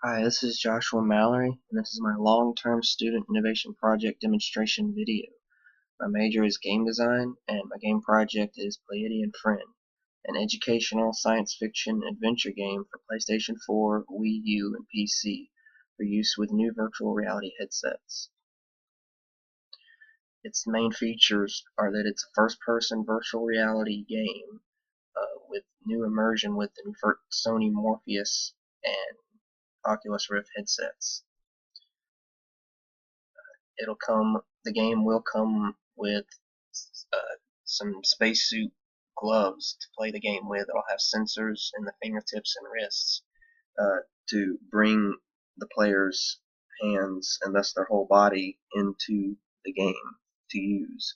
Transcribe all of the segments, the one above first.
Hi, this is Joshua Mallory, and this is my long-term student innovation project demonstration video. My major is game design, and my game project is Pleiadian Friend, an educational science fiction adventure game for PlayStation 4, Wii U, and PC for use with new virtual reality headsets. Its main features are that it's a first-person virtual reality game with new immersion with the Sony Morpheus and Oculus Rift headsets. The game will come with some spacesuit gloves to play the game with. It'll have sensors in the fingertips and wrists to bring the player's hands and thus their whole body into the game to use.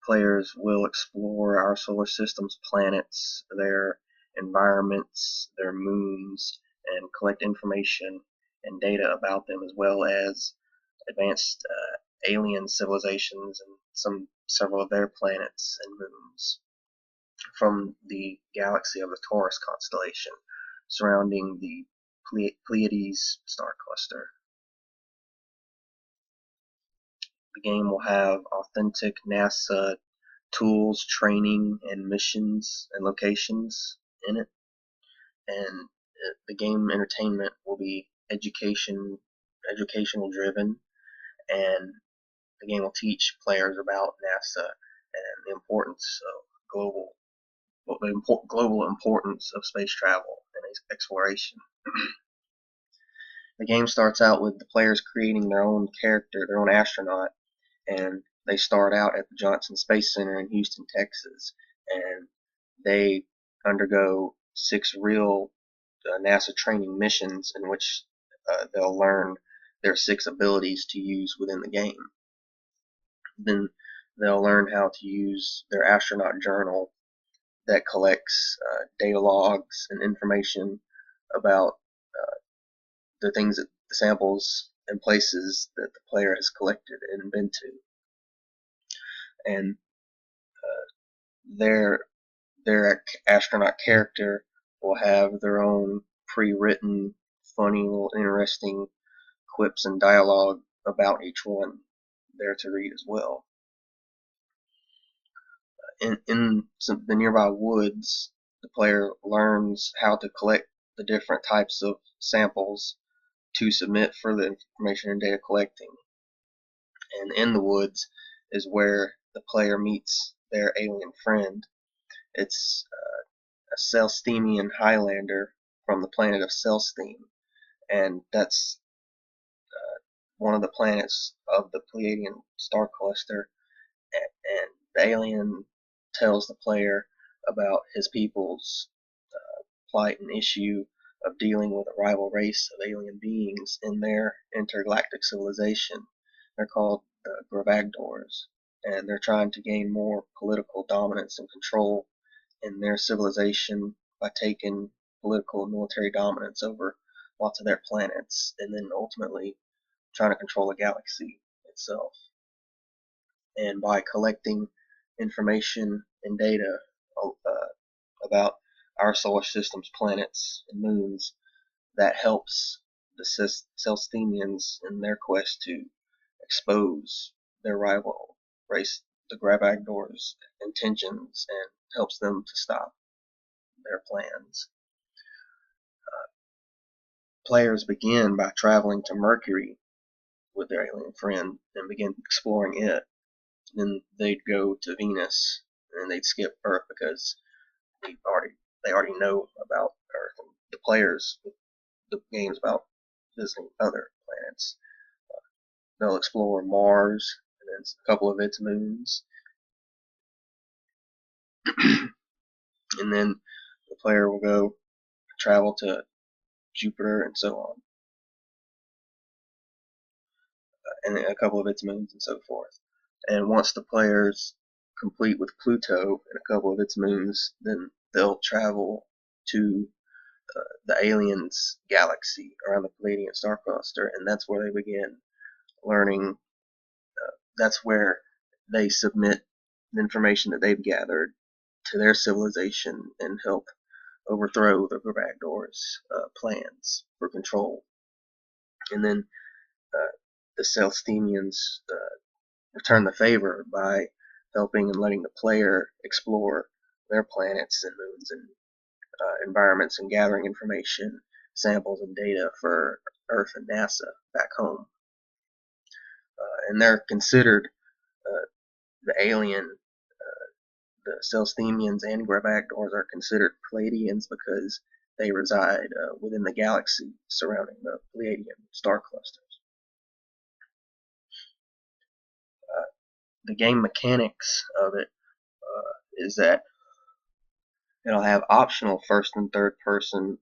Players will explore our solar system's planets, their environments, their moons, and collect information and data about them, as well as advanced alien civilizations and several of their planets and moons from the galaxy of the Taurus constellation surrounding the Pleiades star cluster. The game will have authentic NASA tools, training, and missions and locations in it, and the game entertainment will be educational driven, and the game will teach players about NASA and the importance of global importance of space travel and exploration. The game starts out with the players creating their own character, their own astronaut, and they start out at the Johnson Space Center in Houston, Texas, and they undergo 6 real NASA training missions in which they'll learn their 6 abilities to use within the game. Then they'll learn how to use their astronaut journal that collects data logs and information about the samples and places that the player has collected and been to. And their astronaut character will have their own pre-written, funny, little interesting quips and dialogue about each one there to read as well. In the nearby woods, the player learns how to collect the different types of samples to submit for the information and data collecting. And in the woods is where the player meets their alien friend. It's a Celestinian Highlander from the planet of Celestine, and that's one of the planets of the Pleiadian star cluster. And the alien tells the player about his people's plight and issue of dealing with a rival race of alien beings in their intergalactic civilization. They're called the Gravagdors, and they're trying to gain more political dominance and control in their civilization by taking political and military dominance over lots of their planets, and then ultimately trying to control the galaxy itself. And by collecting information and data about our solar system's planets and moons, that helps the Celestinians in their quest to expose their rival race, the Gravagdors' intentions, and helps them to stop their plans. Players begin by traveling to Mercury with their alien friend and begin exploring it. Then they'd go to Venus, and they'd skip Earth because they already know about Earth. And the players, the game's about visiting other planets. They'll explore Mars and then a couple of its moons, and then the player will go travel to Jupiter and so on, and a couple of its moons and so forth. And once the players complete with Pluto and a couple of its moons, then they'll travel to the aliens' galaxy around the Pleiadian star cluster, and that's where they begin learning. That's where they submit the information that they've gathered to their civilization and help overthrow the Backdoor's plans for control. And then the Celestians return the favor by helping and letting the player explore their planets and moons and environments and gathering information, samples, and data for Earth and NASA back home. And they're considered the alien, the Celestians and Backdoors are considered Pleiadians because they reside within the galaxy surrounding the Pleiadian star clusters. The game mechanics of it is that it'll have optional first and third person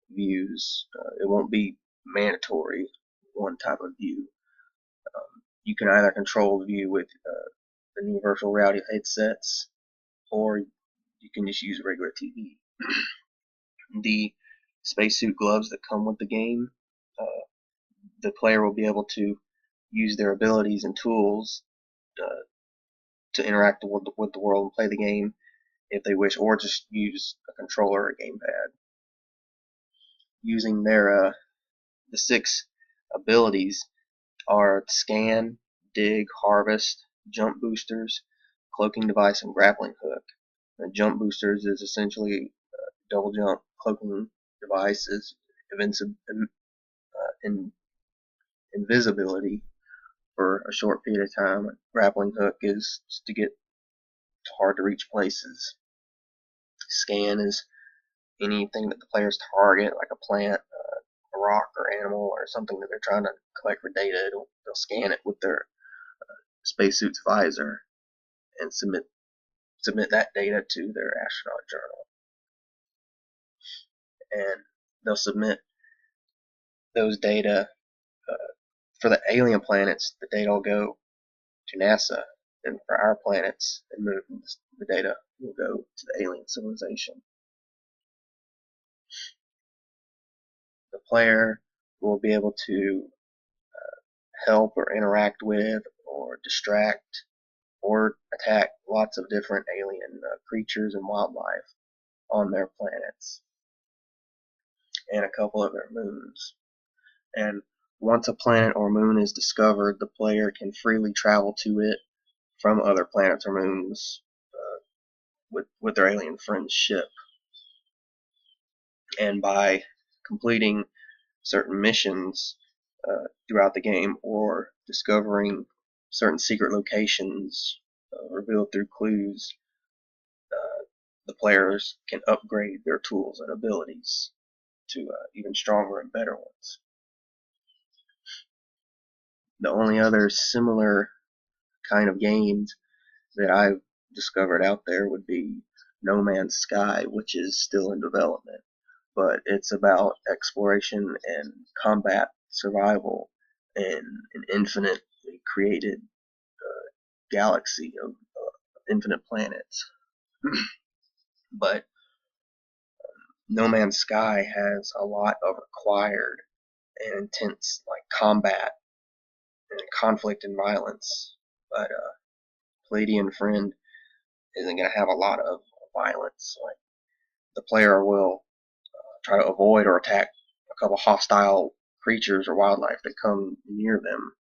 views. It won't be mandatory one type of view. You can either control the view with the new virtual reality headsets, or you can just use regular TV. The spacesuit gloves that come with the game, the player will be able to use their abilities and tools to interact with the world and play the game if they wish, or just use a controller or a gamepad. Using their the 6 abilities are scan, dig, harvest, jump boosters, cloaking device, and grappling hook. The jump boosters is essentially double jump. Cloaking device is invisibility for a short period of time. Grappling hook is just to get to hard to reach places. Scan is anything that the players target, like a plant, a rock or animal, or something that they're trying to collect for data. They'll scan it with their spacesuit's visor and submit that data to their astronaut journal. And they'll submit those data for the alien planets. The data will go to NASA, and for our planets and moons, the data will go to the alien civilization. The player will be able to help or interact with or distract or attack lots of different alien creatures and wildlife on their planets and a couple of their moons. And once a planet or moon is discovered, the player can freely travel to it from other planets or moons with their alien friend's ship. And by completing certain missions throughout the game, or discovering certain secret locations revealed through clues, the players can upgrade their tools and abilities to even stronger and better ones. The only other similar kind of games that I've discovered out there would be No Man's Sky, which is still in development, but it's about exploration and combat survival in an infinitely created galaxy of infinite planets. But No Man's Sky has a lot of required and intense combat and conflict and violence, but Pleiadian Friend isn't going to have a lot of violence. Like, the player will try to avoid or attack a couple hostile creatures or wildlife that come near them.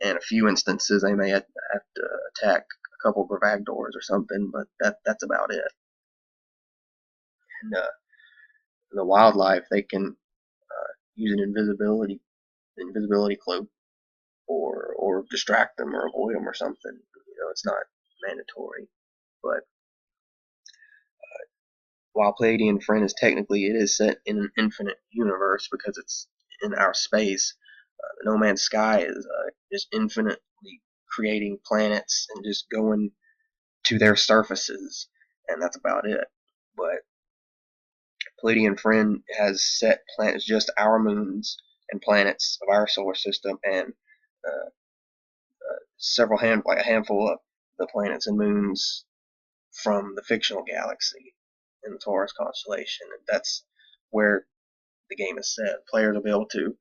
In a few instances, they may have to attack a couple Backdoors or something, but that's about it. And the wildlife, they can use an invisibility cloak, or distract them or avoid them or something. It's not mandatory. But while Pleiadian Friend is technically, it is set in an infinite universe because it's in our space, No Man's Sky is just infinitely creating planets and just going to their surfaces, and that's about it. But Pleiadian Friend has set planets, just our moons and planets of our solar system, and a handful of the planets and moons from the fictional galaxy in the Taurus constellation. And that's where the game is set. Players will be able to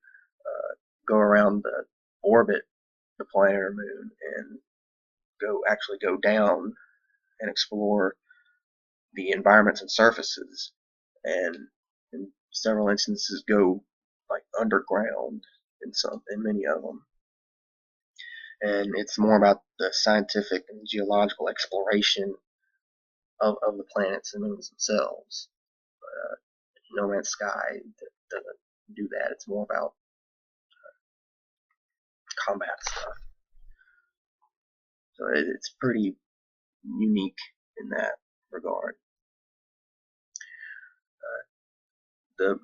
go around the orbit the planet or moon and actually go down and explore the environments and surfaces and in several instances go like underground in many of them. And it's more about the scientific and geological exploration of the planets and moons themselves. No Man's Sky doesn't do that. It's more about combat stuff. So it's pretty unique in that regard.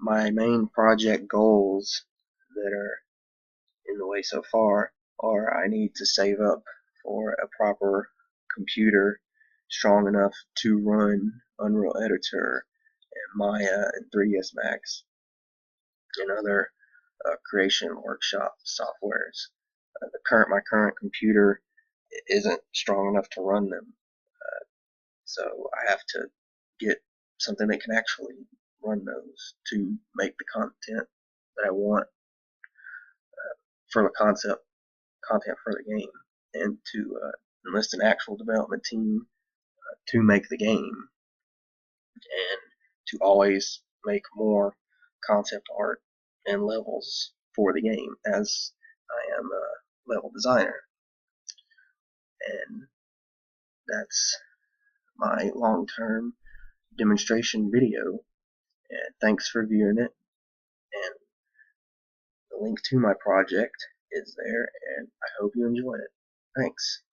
My main project goals that are in the way so far are I need to save up for a proper computer strong enough to run Unreal Editor and Maya and 3ds Max and other creation workshop softwares. My current computer isn't strong enough to run them, so I have to get something that can actually run those to make the content that I want for the content for the game, and to enlist an actual development team to make the game, and to always make more concept art and levels for the game, as I am a level designer. And that's my long-term demonstration video, and thanks for viewing it. And the link to my project is there, and I hope you enjoy it. Thanks.